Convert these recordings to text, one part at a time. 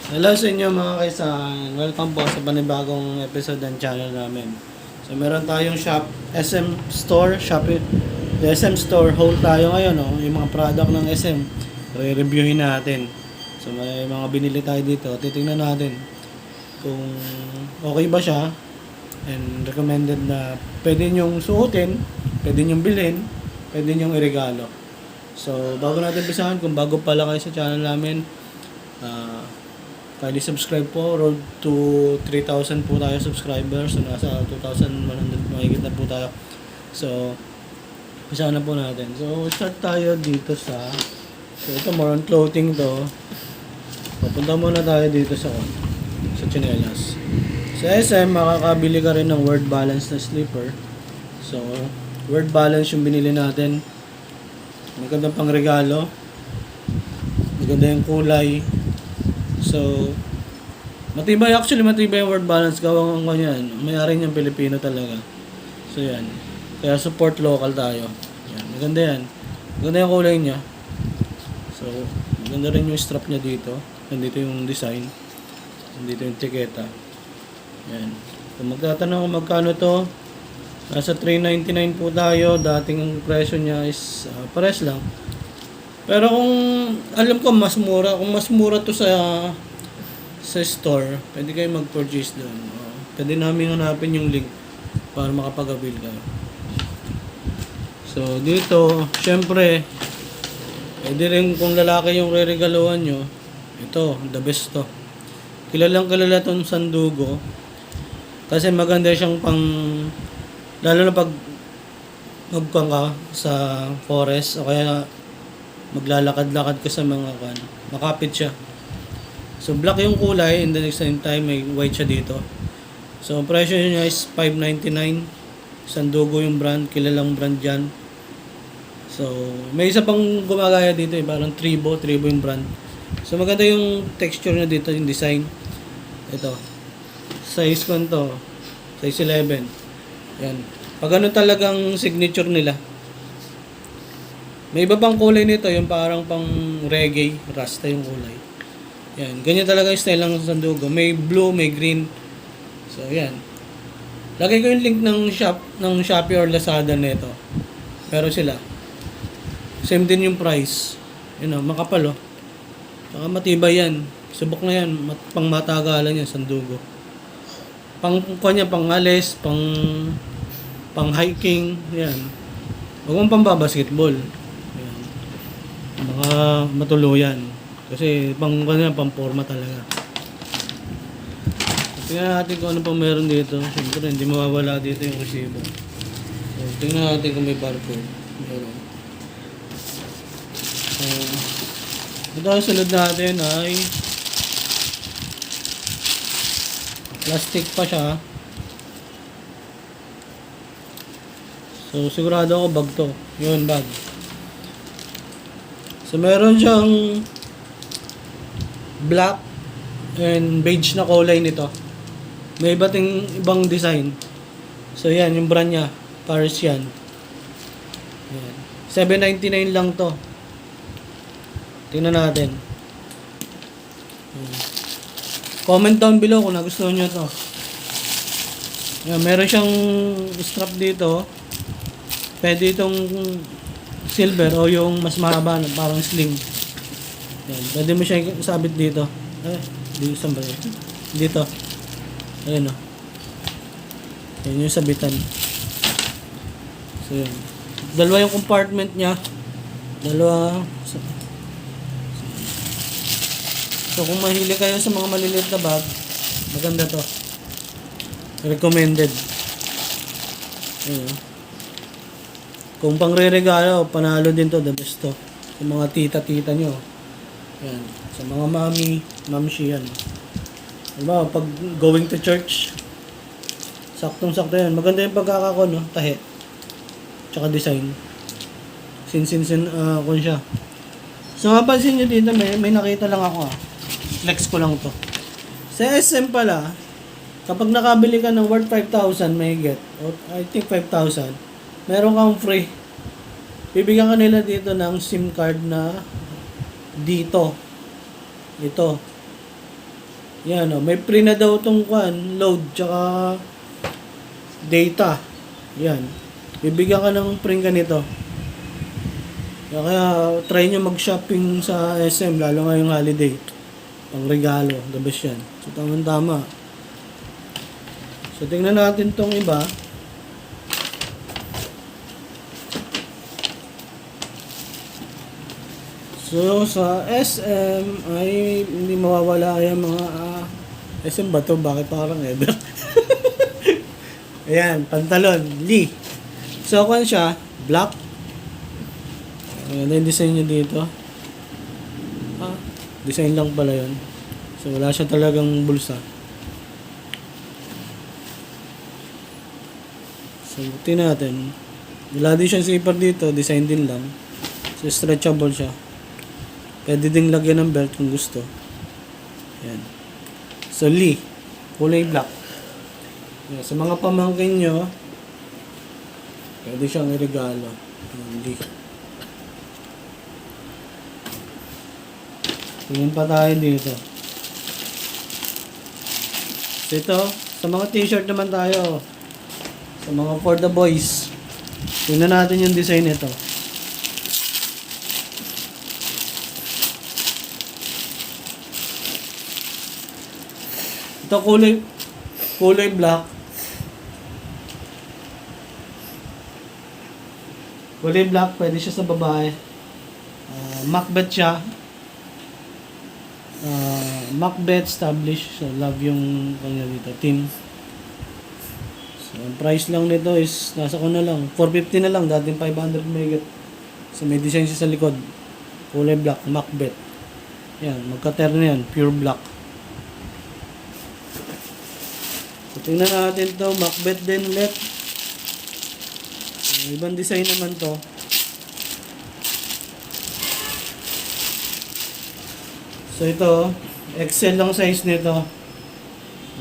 Hello sa inyo mga kaisan. Welcome po sa panibagong episode ng channel namin. So meron tayong SM Store, Shopee, SM Store haul tayo ngayon, no? Yung mga product ng SM, re-reviewin natin. So may mga binili tayo dito, titingnan natin kung okay ba siya and recommended na pwede nyong suotin, pwede nyong bilhin, pwede nyong iregalo. So bago natin umpisahan, kung bago pa lang kayo sa channel namin, kindly subscribe po. Road to 3,000 po tayo subscribers. So, nasa 2,100 mahigit na po tayo. So, umpisa na po natin. So, start tayo dito sa... So, ito more on clothing to. Papunta muna tayo dito sa chinelas. Sa SM, makakabili ka rin ng Word Balance na slipper. So, Word Balance yung binili natin. Magandang pang regalo. Maganda yung kulay. So, matibay yung Word Balance. Gawang ko yan. May-ari niyang Pilipino talaga. So, yan. Kaya support local tayo. Yan. Maganda yan. Maganda yung kulay niya. So, maganda rin yung strap niya dito. Nandito yung design. Nandito yung tiketa. Yan. Kung magtatanong kung magkano to, nasa 399 po tayo. Dating ang presyo niya is pares lang. Pero kung alam ko mas mura, kung mas mura to sa store, pwede kayo mag-purchase doon. Pwede namin hanapin yung link para makapag-avail kayo. So dito, syempre, pwede rin kung lalaki yung re-regaluhan nyo, ito, the best to. Kilalang kilala tong Sandugo kasi maganda siyang pang, lalo na pag magkang ka sa forest o kaya maglalakad-lakad ka sa mga makapit siya. So black yung kulay and then at the same time may white siya dito. So presyo niya is $5.99. Sandugo yung brand, kilalang brand yan. So may isa pang gumagaya dito parang Tribo yung brand. So maganda yung texture niya dito, yung design. Ito. Size ko to, size 11. Yan. Pag ano talagang signature nila. May iba pang kulay nito, yung parang pang reggae, rasta yung kulay. Yan, ganyan talaga yung style ng Sandugo. May blue, may green. So, yan. Lagay ko yung link ng Shopee or Lazada nito. Pero sila. Same din yung price. Yun o, makapal o. Saka matibay yan. Subok na yan. Pang matagalan yan, Sandugo. Pang kanya, pang alis, pang hiking. Yan. Huwag mong pambabasketball. Mga matuluyan. Kasi pang forma talaga. Tingnan natin kung ano pang meron dito. Siyempre hindi mawawala dito yung resibo. So, tingnan natin kung may barcode. Meron. So, ito ang sunod natin ay plastic pa siya. So sigurado ako bag to. Yun, bag. So, meron siyang black and beige na kulay nito. May ibang design. So, yan, yung brand niya. Paris yan. Yan. $7.99 lang to. Tingnan natin. Comment down below kung nagustuhan nyo to. Yan, meron siyang strap dito. Pwede itong silver o yung mas mahaba na parang sling. Yan. Pwede mo siya sabit dito. Dito sa ba? Dito. Ayan o. Yan yung sabitan. So yan. Dalawa yung compartment niya. Dalawa. So kung mahilig kayo sa mga maliliit na bag, maganda to. Recommended. Ayan. Kung pang re-regalo, panalo din to, the best to. Sa mga tita-tita nyo. Yan. Sa mga mamshi yan. Diba, pag going to church, saktong-sakto yan. Maganda yung pagkakakon, no? Tahe. Tsaka design. Kun siya. So, mapansin nyo dito, may nakita lang ako, Flex ko lang to. Sa SM pala, kapag nakabili ka ng worth 5,000, may get. Or, I think 5,000. Meron kang free. Bibigyan ka nila dito ng SIM card na dito. Ito. Yan o, may free na daw tong load, tsaka data. Yan. Bibigyan ka ng free ganito. Kaya try nyo mag-shopping sa SM, lalo ngayong holiday. Pang regalo, the best yan. So, tama-tama. So, tingnan natin tong iba. So, sa SM ay hindi mawawala yung mga SM ba to? Bakit parang ever? Ayan, pantalon, Lee. So, kung siya, black. Ayan, yung design niya dito. Design lang pala yun. So, wala siya talagang bulsa. So, buti natin. Wala din siyang zipper dito, design din lang. So, stretchable siya. Pwede ding lagyan ng belt kung gusto. Ayan. So, Lee. Kulay black. Ayan. Sa mga pamangkin nyo, pwede siyang iregalo. Ayan, Lee. Tingin pa tayo dito. So, ito. Sa mga t-shirt naman tayo. Sa mga for the boys. Tingnan natin yung design nito. Ito kulay black. Kulay black, pwede siya sa babae. Macbeth siya. Macbeth established. So, love yung kanya dito, team. So, ang price lang nito is nasa ko na lang. 450 na lang, dating 500 megat. So, may design siya sa likod. Kulay black, Macbeth. Yan, magka-terno yan, pure black. So, tingnan natin to, Macbeth din ulit. Ibang design naman to. So, ito, XL lang size nito.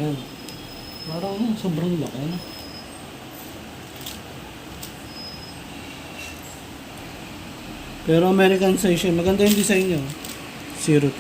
Yan. Parang sobrang laki, ano? Pero American size siya. Maganda yung design niya. 02.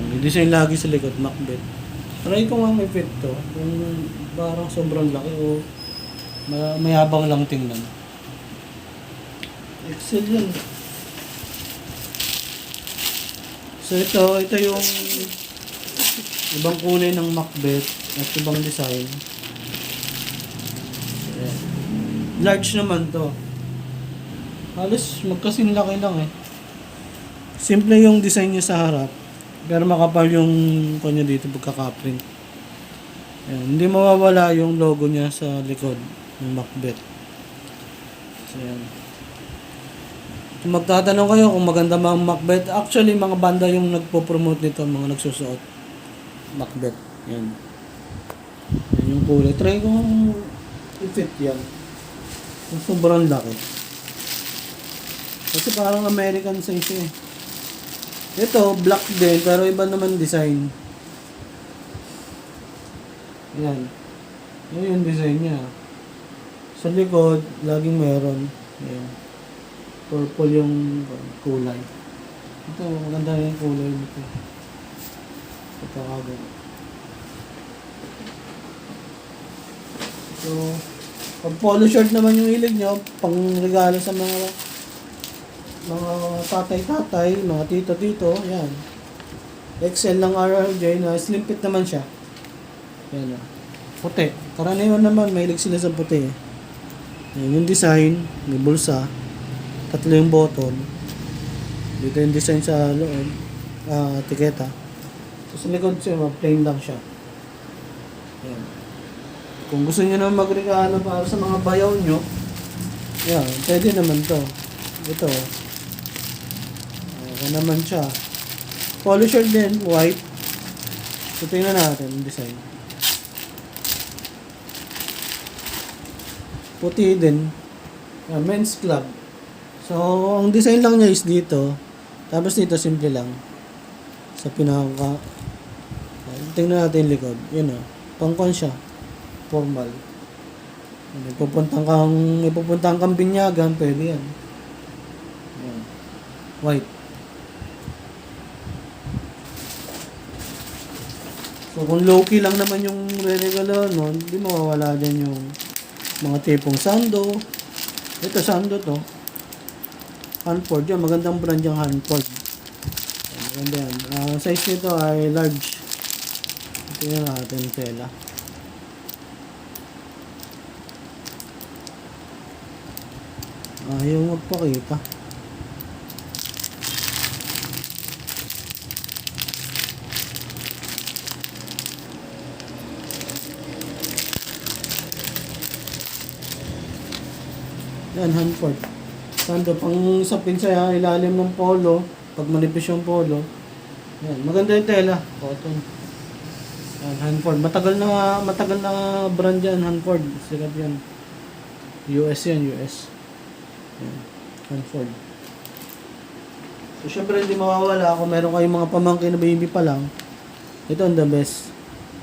May design lagi sa likod, Macbeth. Try ko nga may fit to. Kung parang sobrang laki o mayabang lang tingnan. Excel yan. So ito yung ibang kulay ng Macbeth at ibang design. Ayan. Large naman to. Halos magkasing laki lang eh. Simple yung design niya sa harap. Pero makapal yung kanya dito pagkaka-print. Ayan. Hindi mawawala yung logo niya sa likod ng Macbeth. So yan. Kung magtatanong kayo kung maganda mga Macbeth, actually mga banda yung nagpo-promote nito, mga nagsusuot Macbeth. Yan. Yan yung kulay. Try ko i-fit yan. Yung sobrang laki. Kasi parang American size eh. Ito, black din, pero iba naman design. Yan. Yan yung design niya. Sa likod, laging meron. Yan. Purple yung kulay. Ito, maganda yung kulay nito. Ito kagad. So, pag polo shirt naman yung hilig nyo, pang regalo sa mga tatay-tatay, mga tito-tito, yan. XL ng RRJ na slim fit naman siya. Yan o. Puti. Karaniwan naman, mahilig sila sa puti. Yan yung design, may bulsa. Tatlo yung button. Dito yung design sa loob. Tiketa. So, sa likod siya, plain lang siya. Yan. Kung gusto nyo naman magregalo para sa mga bayaw nyo, yan, pwede naman to. Ito. Ayan naman siya. Polo shirt din, white. So, tingnan natin yung design. Puti din. Men's club. So, ang design lang niya is dito. Tapos dito, simple lang. Sa pinaka... Tingnan natin yung likod. Yun o. Pangkon siya. Formal. May pupuntang kang binyagan, pwede yan. white. So kung low-key lang naman yung re-regalo nun, hindi mawawala dyan yung mga tipong Sando. Ito Sando to. Hanford. Yan, magandang brand yung Hanford. Maganda yan. Size nito ay large. Tingnan natin tela. Ayaw magpakita. Yan, Hanford. Sando, pang sapin sa ilalim ng polo. Pag manipis yung polo. Yan, maganda yung tela. Cotton. Yan, Hanford. Matagal na brand yan, Hanford. Sikat yan. US yan, US. Yan, Hanford. So, syempre hindi mawawala kung meron kayong mga pamangkin na baby pa lang. Ito ang the best.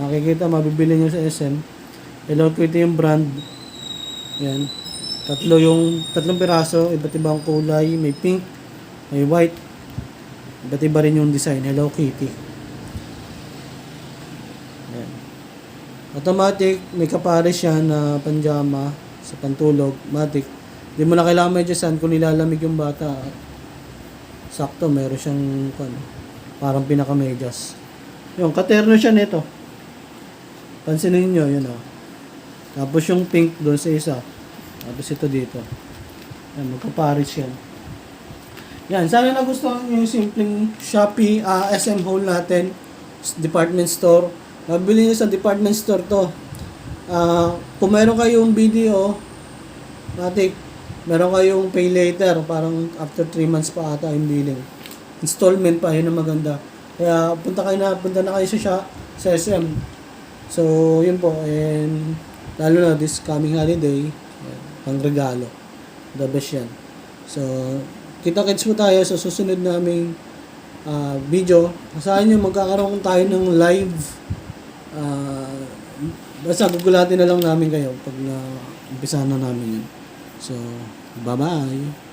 Makikita, mabibili nyo sa SM. Hello Kitty yung brand. Yan. Tatlong piraso, iba't ibang kulay, may pink, may white, iba't iba rin yung design, Hello Kitty. Ayan. Automatic, may kapares yan na panjama sa pantulog, matic. Hindi mo na kailangan medyasan kung nilalamig yung bata. Sakto, meron siyang parang pinaka-medyas. Yung katerno siya nito. Pansinin nyo, yun o. Tapos yung pink doon sa isa. Tapos ito dito. Yan, magkapares yan. Yan, sana nagustuhan nyo yung simpleng Shopee, SM haul natin. Department store. Mabili nyo sa department store to. Kung meron kayong video, meron kayong pay later. Parang after 3 months pa ata yung billing. Installment pa, yun ang maganda. Kaya punta na kayo sa SM. So, yun po. And lalo na this coming holiday, pang regalo. The best yan. So, kita-kits po tayo sa susunod naming video. Saan nyo magkakaroon tayo ng live. Basta gugulatin na lang namin kayo pag na-umpisa na namin yun. So, bye-bye!